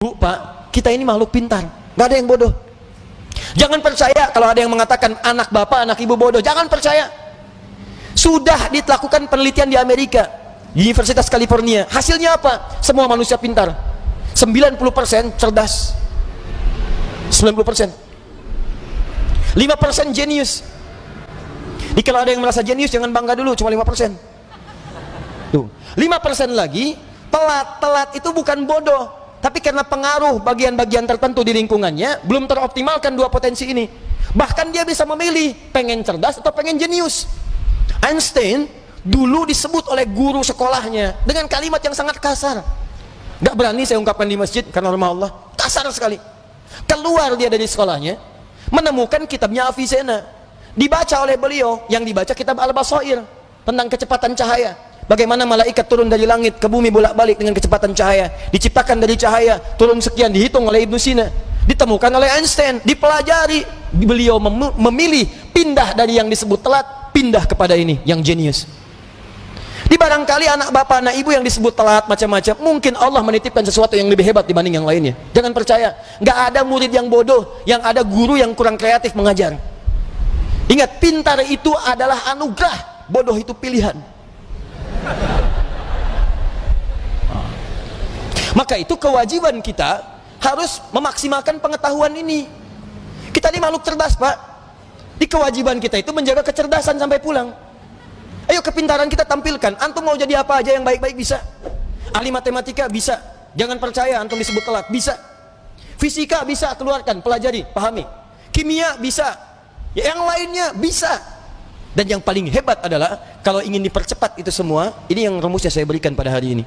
Bu, Pak, kita ini makhluk pintar, nggak ada yang bodoh. Jangan percaya kalau ada yang mengatakan anak bapak, anak ibu bodoh. Jangan percaya. Sudah dilakukan penelitian di Amerika, di Universitas California. Hasilnya apa? Semua manusia pintar. 90% cerdas. 90%. 5% jenius. Jadi kalau ada yang merasa jenius, jangan bangga dulu, cuma 5%. Tuh, 5% lagi telat. Telat itu bukan bodoh, tapi karena pengaruh bagian-bagian tertentu di lingkungannya belum teroptimalkan dua potensi ini. Bahkan dia bisa memilih pengen cerdas atau pengen jenius. Einstein dulu disebut oleh guru sekolahnya dengan kalimat yang sangat kasar. Gak berani saya ungkapkan di masjid karena rumah Allah, kasar sekali. Keluar dia dari sekolahnya, menemukan kitabnya Avicenna, dibaca oleh beliau. Yang dibaca kitab Al-Basair tentang kecepatan cahaya. Bagaimana malaikat turun dari langit ke bumi bolak-balik dengan kecepatan cahaya, diciptakan dari cahaya, turun sekian, dihitung oleh Ibnu Sina, ditemukan oleh Einstein, dipelajari. Beliau memilih pindah dari yang disebut telat, pindah kepada ini yang jenius. Di barangkali anak bapak, anak ibu yang disebut telat macam-macam, mungkin Allah menitipkan sesuatu yang lebih hebat dibanding yang lainnya. Jangan percaya, nggak ada murid yang bodoh, yang ada guru yang kurang kreatif mengajar. Ingat, pintar itu adalah anugerah, bodoh itu pilihan. Maka itu kewajiban kita harus memaksimalkan pengetahuan ini. Kita ini makhluk cerdas, Pak. Di kewajiban kita itu menjaga kecerdasan sampai pulang. Ayo kepintaran kita tampilkan. Antum mau jadi apa aja yang baik-baik bisa. Ahli matematika bisa. Jangan percaya antum disebut telat, bisa. Fisika bisa, keluarkan, pelajari, pahami. Kimia bisa. Ya, yang lainnya bisa. Dan yang paling hebat adalah kalau ingin dipercepat itu semua, ini yang rumusnya saya berikan pada hari ini.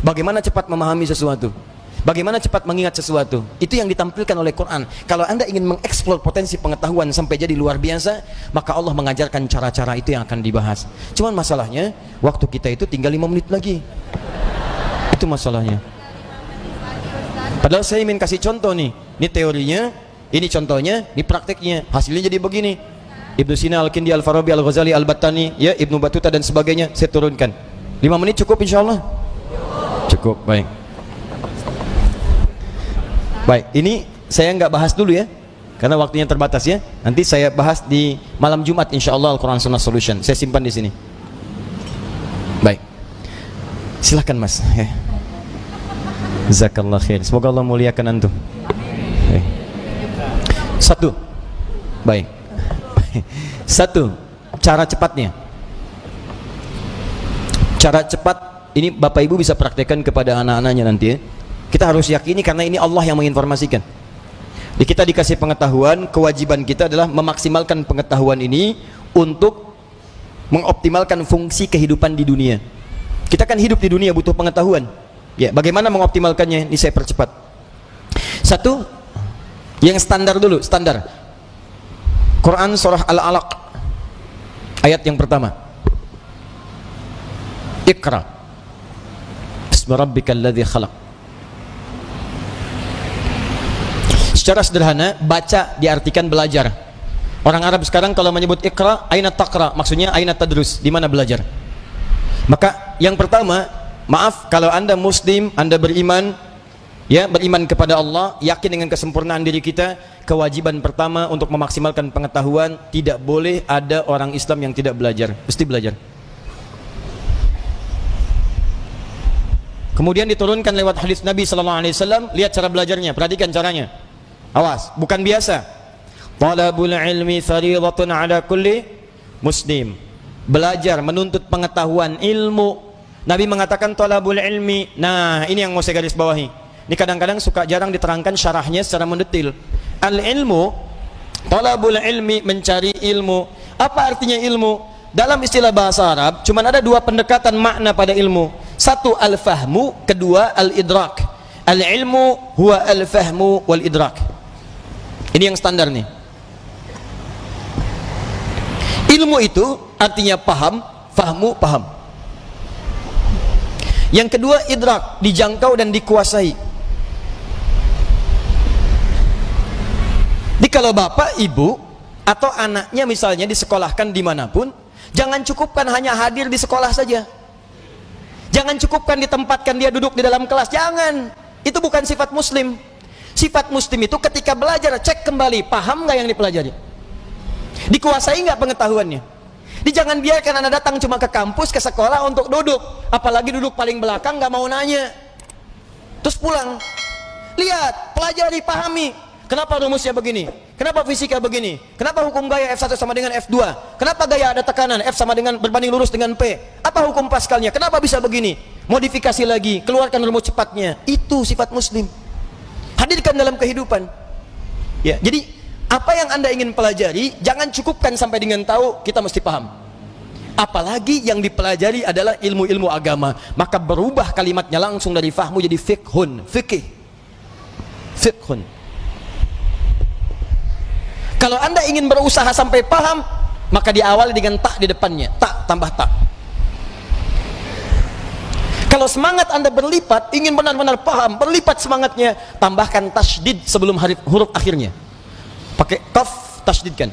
Bagaimana cepat memahami sesuatu, bagaimana cepat mengingat sesuatu, itu yang ditampilkan oleh Quran. Kalau Anda ingin mengeksplor potensi pengetahuan sampai jadi luar biasa, maka Allah mengajarkan cara-cara itu yang akan dibahas. Cuman masalahnya, waktu kita itu tinggal 5 menit lagi. Itu masalahnya. Padahal saya ingin kasih contoh nih. Ini teorinya, ini contohnya, ini prakteknya. Hasilnya jadi begini. Ibnu Sina, Al-Kindi, Al-Farabi, Al-Ghazali, Al-Battani, ya, Ibnu Battuta dan sebagainya, saya turunkan. 5 menit cukup insyaallah? Cukup, baik. Baik, ini saya nggak bahas dulu ya, karena waktunya terbatas ya. Nanti saya bahas di malam Jumat insyaallah Al-Quran Sunnah Solution. Saya simpan di sini. Baik. Silahkan Mas. Jazakallah khair. Semoga Allah muliakan antum. Satu. Baik. Satu, cara cepatnya. Cara cepat ini Bapak Ibu bisa praktekkan kepada anak-anaknya nanti ya. Kita harus yakini karena ini Allah yang menginformasikan. Jadi kita dikasih pengetahuan, kewajiban kita adalah memaksimalkan pengetahuan ini untuk mengoptimalkan fungsi kehidupan di dunia. Kita kan hidup di dunia butuh pengetahuan. Ya, bagaimana mengoptimalkannya? Ini saya percepat. Satu, yang standar dulu, standar. Quran surah Al-Alaq ayat yang pertama. Iqra bismi rabbikal ladzi khalaq. Secara sederhana, baca diartikan belajar. Orang Arab sekarang kalau menyebut Iqra, aina taqra, maksudnya aina tadrus, di mana belajar. Maka yang pertama, maaf kalau Anda muslim, Anda beriman, ya, beriman kepada Allah, yakin dengan kesempurnaan diri kita, kewajiban pertama untuk memaksimalkan pengetahuan, tidak boleh ada orang Islam yang tidak belajar, mesti belajar. Kemudian diturunkan lewat hadis Nabi sallallahu alaihi wasallam, lihat cara belajarnya, perhatikan caranya. Awas, bukan biasa. Talabul ilmi fardhatun ala kulli muslim. Belajar, menuntut pengetahuan, ilmu. Nabi mengatakan talabul ilmi. Nah, ini yang mau saya garis bawahi. Ini kadang-kadang suka jarang diterangkan syarahnya secara mendetil. Al-ilmu, talabul ilmi, mencari ilmu. Apa artinya ilmu? Dalam istilah bahasa Arab, cuma ada dua pendekatan makna pada ilmu. Satu al-fahmu, kedua al-idrak. Al-ilmu huwa al-fahmu wal-idrak. Ini yang standar nih. Ilmu itu artinya paham, fahmu, paham. Yang kedua idrak, dijangkau dan dikuasai. Jadi kalau bapak, ibu, atau anaknya misalnya disekolahkan dimanapun, jangan cukupkan hanya hadir di sekolah saja. Jangan cukupkan ditempatkan dia duduk di dalam kelas, jangan. Itu bukan sifat muslim. Sifat muslim itu ketika belajar, cek kembali, paham nggak yang dipelajari, dikuasai nggak pengetahuannya. Jangan biarkan Anda datang cuma ke kampus, ke sekolah untuk duduk, apalagi duduk paling belakang, nggak mau nanya, terus pulang. Lihat, pelajari, pahami. Kenapa rumusnya begini? Kenapa fisika begini? Kenapa hukum gaya F1 sama dengan F2? Kenapa gaya ada tekanan F sama dengan berbanding lurus dengan P? Apa hukum Pascalnya? Kenapa bisa begini? Modifikasi lagi, keluarkan rumus cepatnya. Itu sifat muslim. Hadirkan dalam kehidupan. Ya, jadi apa yang Anda ingin pelajari, jangan cukupkan sampai dengan tahu, kita mesti paham. Apalagi yang dipelajari adalah ilmu-ilmu agama, maka berubah kalimatnya langsung dari fahmu jadi fiqhun, fikih. Fiqhun. Kalau Anda ingin berusaha sampai paham, maka diawali dengan tak di depannya, tak tambah tak. Kalau semangat Anda berlipat, ingin benar-benar paham, berlipat semangatnya, tambahkan tasydid sebelum huruf akhirnya. Pakai kaf, tasydidkan.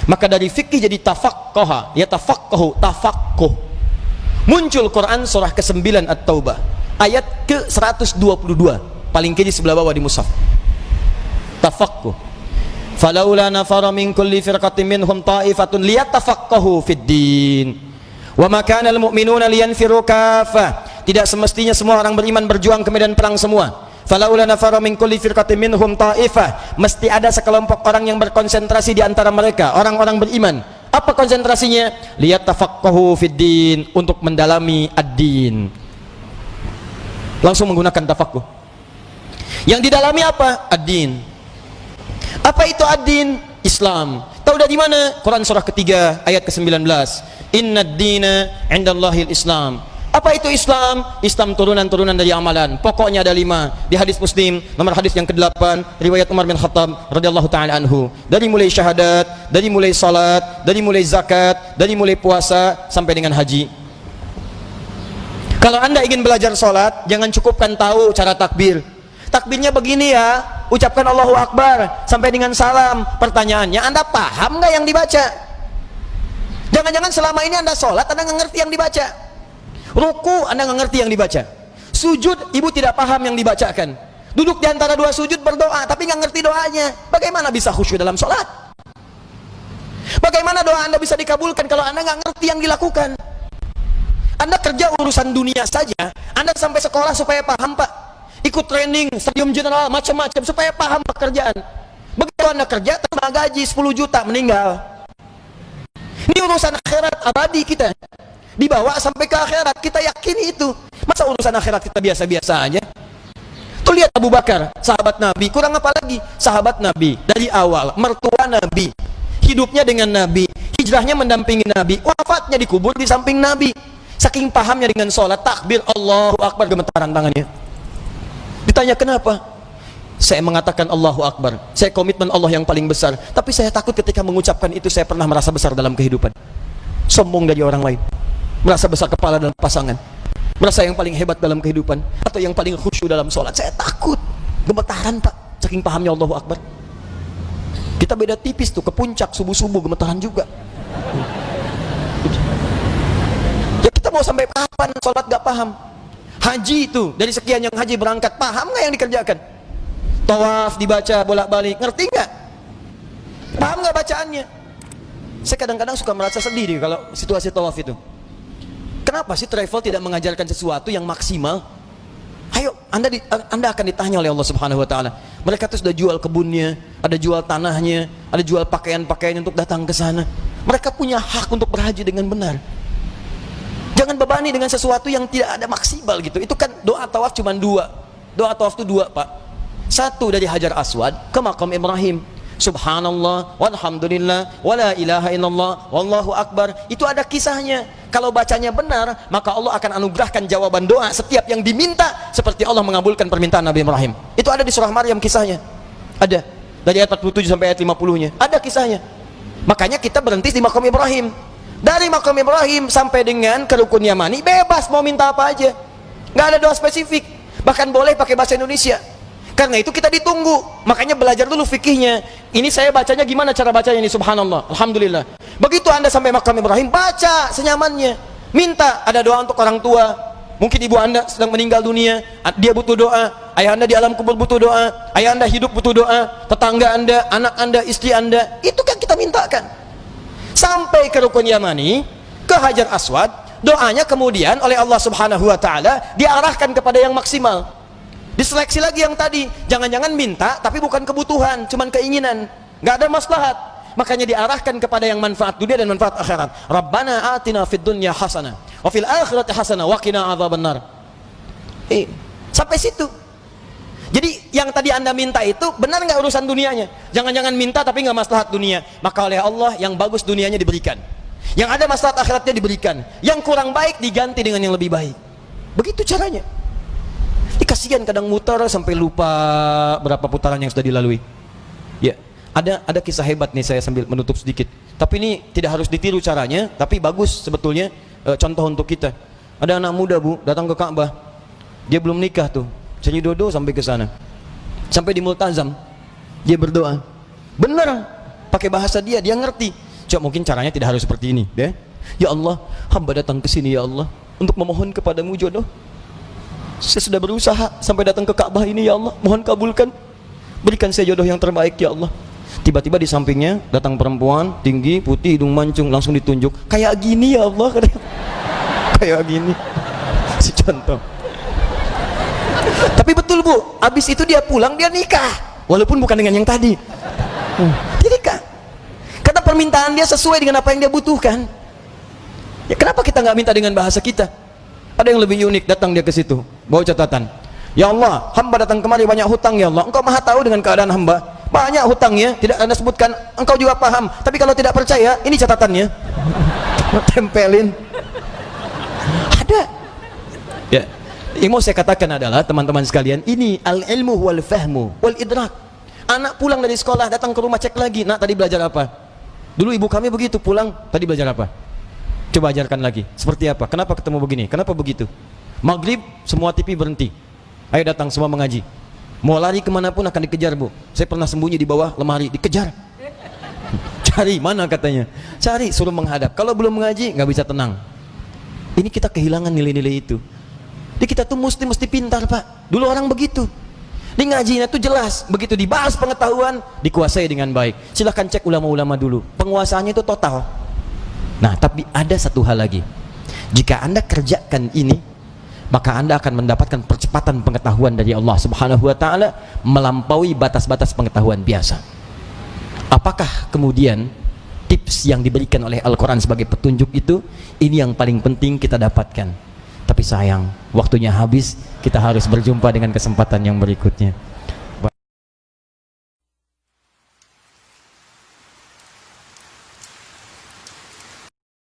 Maka dari fikih jadi tafaqqaha, ya tafaqquhu, tafaqquh. Muncul Quran surah ke-9 At-Taubah, ayat ke-122, paling kiri sebelah bawah di mushaf. Tafaqquh. Falaula nafara min kulli firqatin minhum ta'ifatun liyatafaqahu fid din. Wa ma kana al-mu'minuna liyanfiru kaffah. Tidak semestinya semua orang beriman berjuang ke medan perang semua. Falaula nafara min kulli firqatin minhum ta'ifah. Mesti ada sekelompok orang yang berkonsentrasi di antara mereka, orang-orang beriman. Apa konsentrasinya? Liyatafaqahu fid din, untuk mendalami ad-din. Langsung menggunakan tafaqquh. Yang didalami apa? Ad-din. Apa itu ad-din? Islam. Tahu dari mana? Quran surah ketiga ayat ke-19. Inna ad-dina 'indallahil Islam. Apa itu Islam? Islam turunan-turunan dari amalan. Pokoknya ada 5. Di hadis Muslim, nomor hadis yang ke-8, riwayat Umar bin Khattab radhiyallahu taala anhu. Dari mulai syahadat, dari mulai salat, dari mulai zakat, dari mulai puasa sampai dengan haji. Kalau Anda ingin belajar salat, jangan cukupkan tahu cara takbir. Takbirnya begini ya, ucapkan Allahu Akbar sampai dengan salam. Pertanyaannya, Anda paham nggak yang dibaca? Jangan-jangan selama ini Anda sholat, Anda nggak ngerti yang dibaca. Ruku, Anda nggak ngerti yang dibaca. Sujud, ibu tidak paham yang dibacakan. Duduk di antara dua sujud berdoa, tapi nggak ngerti doanya. Bagaimana bisa khusyuk dalam sholat? Bagaimana doa Anda bisa dikabulkan kalau Anda nggak ngerti yang dilakukan? Anda kerja urusan dunia saja, Anda sampai sekolah supaya paham, Pak. Ikut training, stadium general, macam-macam supaya paham pekerjaan. Begitu Anda kerja, terima gaji 10 juta, meninggal. Ini urusan akhirat abadi kita. Dibawa sampai ke akhirat, kita yakini itu. Masa urusan akhirat kita biasa-biasa aja? Tuh lihat Abu Bakar, sahabat Nabi, kurang apa lagi? Sahabat Nabi, dari awal, mertua Nabi, hidupnya dengan Nabi, hijrahnya mendampingi Nabi, wafatnya dikubur di samping Nabi. Saking pahamnya dengan sholat, takbir, Allahu Akbar, gemetaran tangannya. Ditanya kenapa? Saya mengatakan Allahu Akbar, saya komitmen Allah yang paling besar, tapi saya takut ketika mengucapkan itu saya pernah merasa besar dalam kehidupan, sombong dari orang lain, merasa besar kepala dalam pasangan, merasa yang paling hebat dalam kehidupan, atau yang paling khusyuk dalam sholat. Saya takut, gemetaran Pak, saking pahamnya Allahu Akbar. Kita beda tipis tuh, ke puncak subuh-subuh gemetaran juga. Ya kita mau sampai kapan sholat gak paham? Haji itu, dari sekian yang haji berangkat, paham nggak yang dikerjakan? Tawaf dibaca bolak-balik, ngerti nggak? Paham nggak bacaannya? Saya kadang-kadang suka merasa sedih nih kalau situasi tawaf itu. Kenapa sih travel tidak mengajarkan sesuatu yang maksimal? Ayo, Anda akan ditanya oleh Allah Subhanahu Wa Taala. Mereka tuh sudah jual kebunnya, ada jual tanahnya, ada jual pakaian-pakaian untuk datang ke sana. Mereka punya hak untuk berhaji dengan benar. Jangan bebani dengan sesuatu yang tidak ada maksimal gitu. Itu kan doa tawaf cuma 2. Doa tawaf itu 2, Pak. 1 dari Hajar Aswad ke Maqam Ibrahim. Subhanallah, walhamdulillah, wala ilaha illallah, wallahu akbar. Itu ada kisahnya. Kalau bacanya benar, maka Allah akan anugerahkan jawaban doa setiap yang diminta, seperti Allah mengabulkan permintaan Nabi Ibrahim. Itu ada di surah Maryam kisahnya. Ada. Dari ayat 47 sampai ayat 50-nya. Ada kisahnya. Makanya kita berhenti di Maqam Ibrahim. Dari Maqam Ibrahim sampai dengan ke Rukun Yamani, bebas mau minta apa aja, nggak ada doa spesifik, bahkan boleh pakai bahasa Indonesia. Karena itu kita ditunggu, makanya belajar dulu fikihnya. Ini saya bacanya gimana cara bacanya ini? Subhanallah, alhamdulillah. Begitu Anda sampai Maqam Ibrahim, baca senyamannya. Minta, ada doa untuk orang tua, Mungkin ibu anda sedang meninggal dunia, dia butuh doa. Ayah anda di alam kubur butuh doa. Ayah anda hidup butuh doa. Tetangga anda, anak anda, istri anda, itu kan kita mintakan. Sampai ke Rukun Yamani, ke Hajar Aswad, doanya kemudian oleh Allah Subhanahu wa taala diarahkan kepada yang maksimal. Diseleksi lagi yang tadi, jangan-jangan minta tapi bukan kebutuhan, cuman keinginan, nggak ada maslahat. Makanya diarahkan kepada yang manfaat dunia dan manfaat akhirat. Rabbana atina fid dunya hasanah wa fil akhirati hasanah wa qina adzabannar. Sampai situ. Jadi yang tadi anda minta itu benar nggak urusan dunianya? Jangan-jangan minta tapi nggak maslahat dunia. Maka oleh Allah yang bagus dunianya diberikan, yang ada maslahat akhiratnya diberikan, yang kurang baik diganti dengan yang lebih baik. Begitu caranya. Kasihan kadang muter sampai lupa berapa putaran yang sudah dilalui. Ya, ada kisah hebat nih, saya sambil menutup sedikit. Tapi ini tidak harus ditiru caranya, tapi bagus sebetulnya contoh untuk kita. Ada anak muda bu datang ke Ka'bah, dia belum nikah tuh, Cenyidodo sampai ke sana, sampai di Multazam, dia berdoa. Bener, pakai bahasa dia ngerti. Coba mungkin caranya tidak harus seperti ini, deh. Ya Allah, hamba datang ke sini ya Allah untuk memohon kepadamu jodoh. Saya sudah berusaha sampai datang ke Ka'bah ini ya Allah, mohon kabulkan, berikan saya jodoh yang terbaik ya Allah. Tiba-tiba di sampingnya datang perempuan tinggi, putih, hidung mancung, langsung ditunjuk, kayak gini ya Allah, kayak gini. Si contoh. Tapi betul bu, habis itu dia pulang, dia nikah, walaupun bukan dengan yang tadi. Dia nikah karena permintaan dia sesuai dengan apa yang dia butuhkan. Ya kenapa kita nggak minta dengan bahasa kita? Ada yang lebih unik, datang dia ke situ, bawa catatan. Ya Allah, hamba datang kemari banyak hutang ya Allah. Engkau maha tahu dengan keadaan hamba. Banyak hutangnya, tidak anda sebutkan, engkau juga paham. Tapi kalau tidak percaya, ini catatannya. Tempelin. Ada. Ya, yang mau saya katakan adalah teman-teman sekalian, ini al-ilmu wal fahmu wal idrak. Anak pulang dari sekolah, datang ke rumah, cek lagi, nak tadi belajar apa? Dulu ibu kami begitu, pulang, tadi belajar apa? Coba ajarkan lagi, seperti apa? Kenapa ketemu begini? Kenapa begitu? Maghrib, semua TV berhenti. Ayo datang semua mengaji. Mau lari kemanapun akan dikejar bu. Saya pernah sembunyi di bawah lemari, dikejar. Cari, mana katanya? Cari, suruh menghadap. Kalau belum mengaji, nggak bisa tenang. Ini kita kehilangan nilai-nilai itu. Jadi kita tuh mesti pintar pak. Dulu orang begitu. Di ngajinya tuh jelas. Begitu dibahas pengetahuan, dikuasai dengan baik. Silahkan cek ulama-ulama dulu. Penguasaannya itu total. Nah, tapi ada satu hal lagi. Jika anda kerjakan ini, maka anda akan mendapatkan percepatan pengetahuan dari Allah Subhanahu wa taala melampaui batas-batas pengetahuan biasa. Apakah kemudian tips yang diberikan oleh Al-Quran sebagai petunjuk itu, ini yang paling penting kita dapatkan. Tapi sayang, waktunya habis, kita harus berjumpa dengan kesempatan yang berikutnya.